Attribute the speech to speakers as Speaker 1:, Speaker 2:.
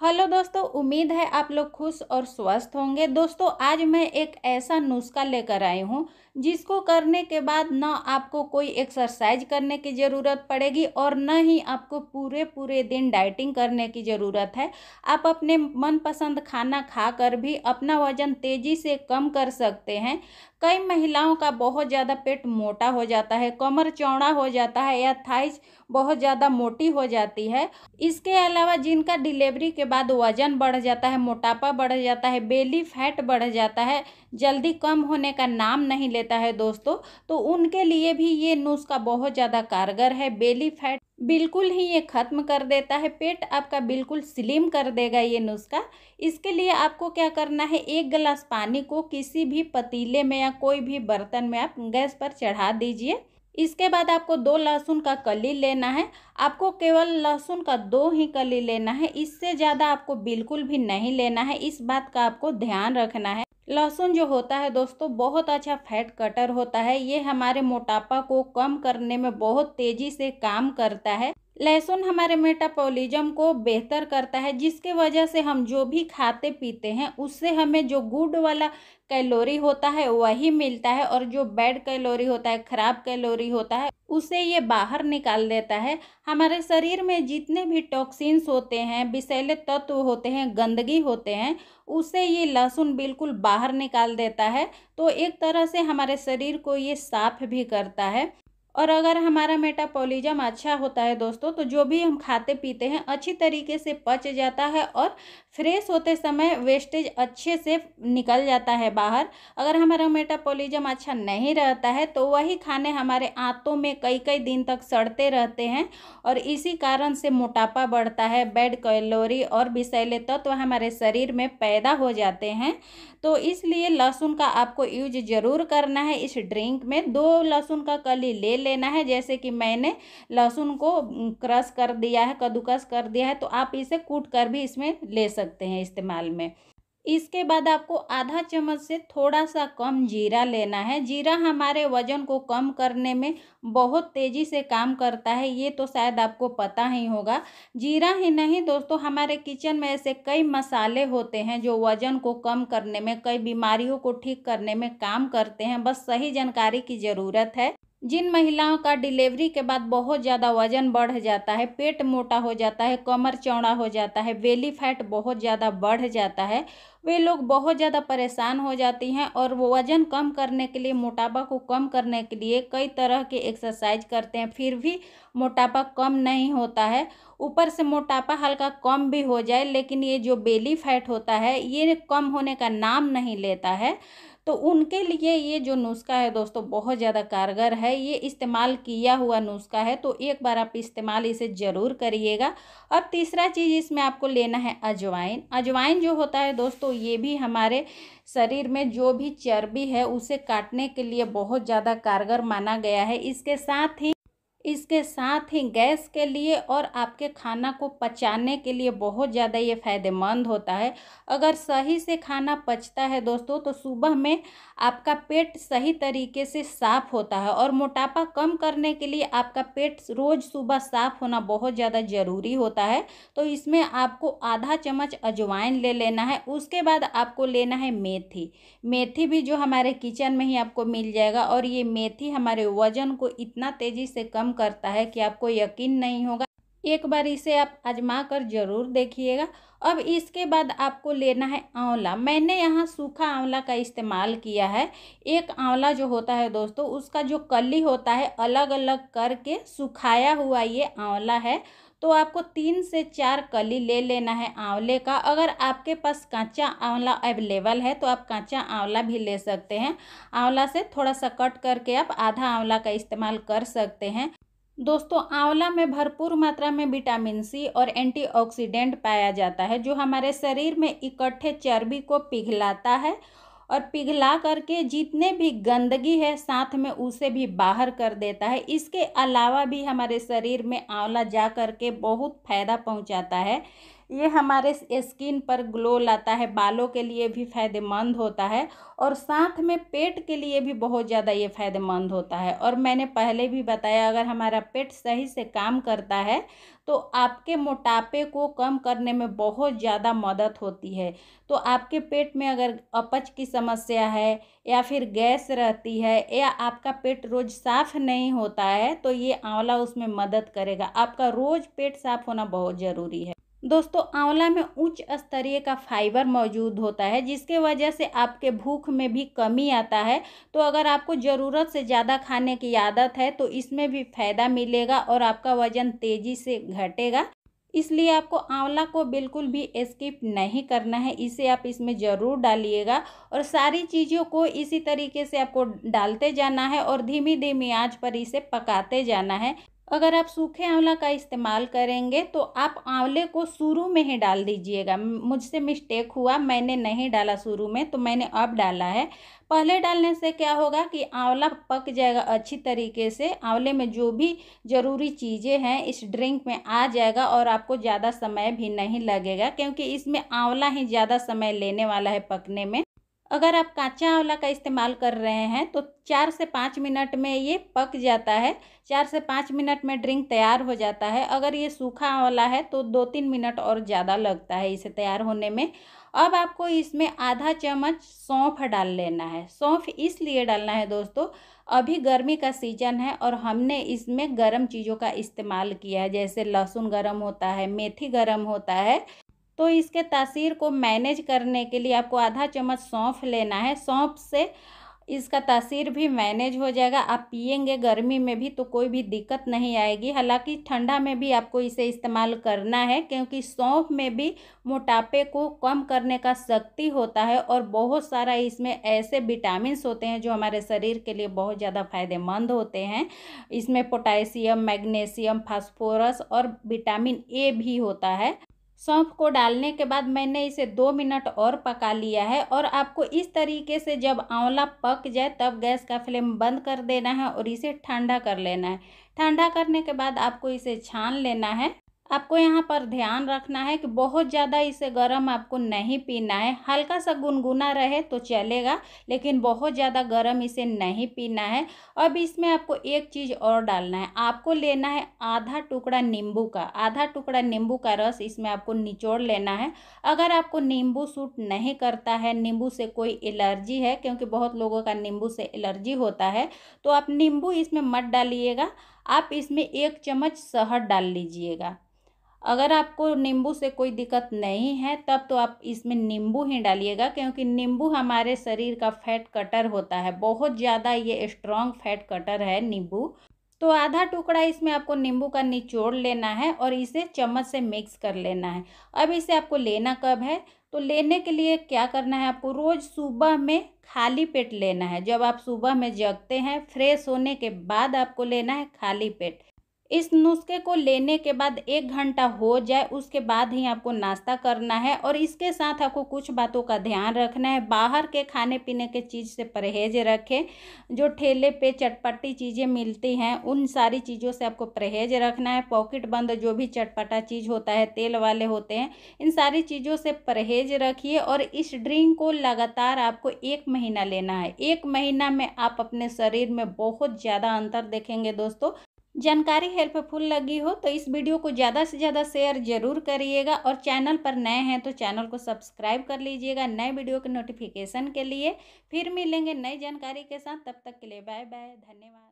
Speaker 1: Hello दोस्तों, उम्मीद है आप लोग खुश और स्वस्थ होंगे। दोस्तों, आज मैं एक ऐसा नुस्खा लेकर आई हूँ जिसको करने के बाद ना आपको कोई एक्सरसाइज करने की ज़रूरत पड़ेगी और न ही आपको पूरे पूरे दिन डाइटिंग करने की ज़रूरत है। आप अपने मनपसंद खाना खाकर भी अपना वज़न तेज़ी से कम कर सकते हैं। कई महिलाओं का बहुत ज़्यादा पेट मोटा हो जाता है, कमर चौड़ा हो जाता है या थाइज बहुत ज़्यादा मोटी हो जाती है। इसके अलावा जिनका डिलीवरी के बाद वजन बढ़ जाता है, मोटापा बढ़ जाता है, बेली फैट बढ़ जाता है, जल्दी कम होने का नाम नहीं लेता है दोस्तों, तो उनके लिए भी ये नुस्खा बहुत ज़्यादा कारगर है। बेली फैट बिल्कुल ही ये ख़त्म कर देता है, पेट आपका बिल्कुल स्लिम कर देगा ये नुस्खा। इसके लिए आपको क्या करना है, 1 गिलास पानी को किसी भी पतीले में या कोई भी बर्तन में आप गैस पर चढ़ा दीजिए। इसके बाद आपको 2 लहसुन का कली लेना है। आपको केवल लहसुन का 2 ही कली लेना है, इससे ज़्यादा आपको बिल्कुल भी नहीं लेना है। इस बात का आपको ध्यान रखना है। लहसुन जो होता है दोस्तों, बहुत अच्छा फैट कटर होता है। ये हमारे मोटापा को कम करने में बहुत तेज़ी से काम करता है। लहसुन हमारे मेटाबॉलिज्म को बेहतर करता है, जिसके वजह से हम जो भी खाते पीते हैं उससे हमें जो गुड वाला कैलोरी होता है वही मिलता है, और जो बैड कैलोरी होता है, खराब कैलोरी होता है, उसे ये बाहर निकाल देता है। हमारे शरीर में जितने भी टॉक्सिन्स होते हैं, विषैले तत्व होते हैं, गंदगी होते हैं, उसे ये लहसुन बिल्कुल बाहर निकाल देता है। तो एक तरह से हमारे शरीर को ये साफ भी करता है। और अगर हमारा मेटाबॉलिज्म अच्छा होता है दोस्तों, तो जो भी हम खाते पीते हैं अच्छी तरीके से पच जाता है और फ्रेश होते समय वेस्टेज अच्छे से निकल जाता है बाहर। अगर हमारा मेटाबॉलिज्म अच्छा नहीं रहता है तो वही खाने हमारे आंतों में कई कई दिन तक सड़ते रहते हैं, और इसी कारण से मोटापा बढ़ता है, बैड कैलोरी और विषैले तत्व हमारे शरीर में पैदा हो जाते हैं। तो इसलिए लहसुन का आपको यूज ज़रूर करना है। इस ड्रिंक में 2 लहसुन का कली ले लेना है, जैसे कि मैंने लहसुन को क्रश कर दिया है, कद्दूकस कर दिया है, तो आप इसे कूट कर भी इसमें ले सकते हैं इस्तेमाल में। इसके बाद आपको आधा चम्मच से थोड़ा सा कम जीरा लेना है। जीरा हमारे वजन को कम करने में बहुत तेज़ी से काम करता है, ये तो शायद आपको पता ही होगा। जीरा ही नहीं दोस्तों, हमारे किचन में ऐसे कई मसाले होते हैं जो वजन को कम करने में, कई बीमारियों को ठीक करने में काम करते हैं। बस सही जानकारी की ज़रूरत है। जिन महिलाओं का डिलीवरी के बाद बहुत ज़्यादा वजन बढ़ जाता है, पेट मोटा हो जाता है, कमर चौड़ा हो जाता है, बेली फैट बहुत ज़्यादा बढ़ जाता है, वे लोग बहुत ज़्यादा परेशान हो जाती हैं और वो वज़न कम करने के लिए, मोटापा को कम करने के लिए कई तरह के एक्सरसाइज करते हैं, फिर भी मोटापा कम नहीं होता है। ऊपर से मोटापा हल्का कम भी हो जाए, लेकिन ये जो बेली फैट होता है ये कम होने का नाम नहीं लेता है। तो उनके लिए ये जो नुस्खा है दोस्तों बहुत ज़्यादा कारगर है। ये इस्तेमाल किया हुआ नुस्खा है, तो एक बार आप इस्तेमाल इसे ज़रूर करिएगा। अब तीसरा चीज़ इसमें आपको लेना है अजवाइन। अजवाइन जो होता है दोस्तों, ये भी हमारे शरीर में जो भी चर्बी है उसे काटने के लिए बहुत ज़्यादा कारगर माना गया है। इसके साथ ही गैस के लिए और आपके खाना को पचाने के लिए बहुत ज़्यादा ये फ़ायदेमंद होता है। अगर सही से खाना पचता है दोस्तों, तो सुबह में आपका पेट सही तरीके से साफ़ होता है, और मोटापा कम करने के लिए आपका पेट रोज़ सुबह साफ़ होना बहुत ज़्यादा ज़रूरी होता है। तो इसमें आपको आधा चम्मच अजवाइन ले लेना है। उसके बाद आपको लेना है मेथी। मेथी भी जो हमारे किचन में ही आपको मिल जाएगा, और ये मेथी हमारे वज़न को इतना तेज़ी से कम करता है कि आपको यकीन नहीं होगा। एक बार इसे आप आजमा कर ज़रूर देखिएगा। अब इसके बाद आपको लेना है आंवला। मैंने यहाँ सूखा आंवला का इस्तेमाल किया है। एक आंवला जो होता है दोस्तों, उसका जो कली होता है अलग अलग करके सुखाया हुआ ये आंवला है। तो आपको 3 से 4 कली ले लेना है आंवले का। अगर आपके पास कच्चा आंवला अवेलेबल है तो आप कच्चा आंवला भी ले सकते हैं। आंवला से थोड़ा सा कट करके आप आधा आंवला का इस्तेमाल कर सकते हैं। दोस्तों, आंवला में भरपूर मात्रा में विटामिन सी और एंटीऑक्सीडेंट पाया जाता है, जो हमारे शरीर में इकट्ठे चर्बी को पिघलाता है, और पिघला करके जितने भी गंदगी है साथ में उसे भी बाहर कर देता है। इसके अलावा भी हमारे शरीर में आंवला जा करके बहुत फ़ायदा पहुंचाता है। ये हमारे स्किन पर ग्लो लाता है, बालों के लिए भी फ़ायदेमंद होता है और साथ में पेट के लिए भी बहुत ज़्यादा ये फ़ायदेमंद होता है। और मैंने पहले भी बताया, अगर हमारा पेट सही से काम करता है तो आपके मोटापे को कम करने में बहुत ज़्यादा मदद होती है। तो आपके पेट में अगर अपच की समस्या है या फिर गैस रहती है या आपका पेट रोज़ साफ़ नहीं होता है, तो ये आंवला उसमें मदद करेगा। आपका रोज़ पेट साफ़ होना बहुत ज़रूरी है। दोस्तों, आंवला में उच्च स्तरीय का फाइबर मौजूद होता है, जिसके वजह से आपके भूख में भी कमी आता है। तो अगर आपको ज़रूरत से ज़्यादा खाने की आदत है तो इसमें भी फ़ायदा मिलेगा और आपका वज़न तेज़ी से घटेगा। इसलिए आपको आंवला को बिल्कुल भी स्किप नहीं करना है, इसे आप इसमें ज़रूर डालिएगा। और सारी चीज़ों को इसी तरीके से आपको डालते जाना है और धीमी धीमी आंच पर इसे पकाते जाना है। अगर आप सूखे आंवला का इस्तेमाल करेंगे तो आप आंवले को शुरू में ही डाल दीजिएगा। मुझसे मिस्टेक हुआ, मैंने नहीं डाला शुरू में, तो मैंने अब डाला है। पहले डालने से क्या होगा कि आंवला पक जाएगा अच्छी तरीके से, आंवले में जो भी ज़रूरी चीज़ें हैं इस ड्रिंक में आ जाएगा और आपको ज़्यादा समय भी नहीं लगेगा, क्योंकि इसमें आंवला ही ज़्यादा समय लेने वाला है पकने में। अगर आप कच्चा आंवला का इस्तेमाल कर रहे हैं तो 4 से 5 मिनट में ये पक जाता है। 4 से 5 मिनट में ड्रिंक तैयार हो जाता है। अगर ये सूखा आंवला है तो 2-3 मिनट और ज़्यादा लगता है इसे तैयार होने में। अब आपको इसमें आधा चम्मच सौंफ डाल लेना है। सौंफ इसलिए डालना है दोस्तों, अभी गर्मी का सीजन है और हमने इसमें गर्म चीज़ों का इस्तेमाल किया है, जैसे लहसुन गर्म होता है, मेथी गर्म होता है। तो इसके तासीर को मैनेज करने के लिए आपको आधा चम्मच सौंफ लेना है। सौंफ से इसका तासीर भी मैनेज हो जाएगा। आप पिएंगे गर्मी में भी तो कोई भी दिक्कत नहीं आएगी। हालांकि ठंडा में भी आपको इसे इस्तेमाल करना है, क्योंकि सौंफ में भी मोटापे को कम करने का शक्ति होता है और बहुत सारा इसमें ऐसे विटामिन्स होते हैं जो हमारे शरीर के लिए बहुत ज़्यादा फायदेमंद होते हैं। इसमें पोटेशियम, मैग्नीशियम, फास्फोरस और विटामिन ए भी होता है। सौंफ को डालने के बाद मैंने इसे 2 मिनट और पका लिया है। और आपको इस तरीके से जब आंवला पक जाए तब गैस का फ्लेम बंद कर देना है और इसे ठंडा कर लेना है। ठंडा करने के बाद आपको इसे छान लेना है। आपको यहाँ पर ध्यान रखना है कि बहुत ज़्यादा इसे गर्म आपको नहीं पीना है। हल्का सा गुनगुना रहे तो चलेगा, लेकिन बहुत ज़्यादा गर्म इसे नहीं पीना है। अब इसमें आपको एक चीज़ और डालना है। आपको लेना है आधा टुकड़ा नींबू का, आधा टुकड़ा नींबू का रस इसमें आपको निचोड़ लेना है। अगर आपको नींबू सूट नहीं करता है, नींबू से कोई एलर्जी है, क्योंकि बहुत लोगों का नींबू से एलर्जी होता है, तो आप नींबू इसमें मत डालिएगा। आप इसमें 1 चम्मच शहद डाल लीजिएगा। अगर आपको नींबू से कोई दिक्कत नहीं है तब तो आप इसमें नींबू ही डालिएगा, क्योंकि नींबू हमारे शरीर का फैट कटर होता है। बहुत ज़्यादा ये स्ट्रॉन्ग फैट कटर है नींबू। तो आधा टुकड़ा इसमें आपको नींबू का निचोड़ लेना है और इसे चम्मच से मिक्स कर लेना है। अब इसे आपको लेना कब है, तो लेने के लिए क्या करना है, आपको रोज़ सुबह में खाली पेट लेना है। जब आप सुबह में जगते हैं, फ्रेश होने के बाद आपको लेना है खाली पेट। इस नुस्खे को लेने के बाद 1 घंटा हो जाए उसके बाद ही आपको नाश्ता करना है। और इसके साथ आपको कुछ बातों का ध्यान रखना है। बाहर के खाने पीने के चीज़ से परहेज रखें। जो ठेले पे चटपटी चीज़ें मिलती हैं उन सारी चीज़ों से आपको परहेज रखना है। पॉकेट बंद जो भी चटपटा चीज़ होता है, तेल वाले होते हैं, इन सारी चीज़ों से परहेज रखिए। और इस ड्रिंक को लगातार आपको 1 महीना लेना है। 1 महीना में आप अपने शरीर में बहुत ज़्यादा अंतर देखेंगे दोस्तों। जानकारी हेल्पफुल लगी हो तो इस वीडियो को ज़्यादा से ज़्यादा शेयर ज़रूर करिएगा। और चैनल पर नए हैं तो चैनल को सब्सक्राइब कर लीजिएगा नए वीडियो के नोटिफिकेशन के लिए। फिर मिलेंगे नई जानकारी के साथ, तब तक के लिए बाय बाय, धन्यवाद।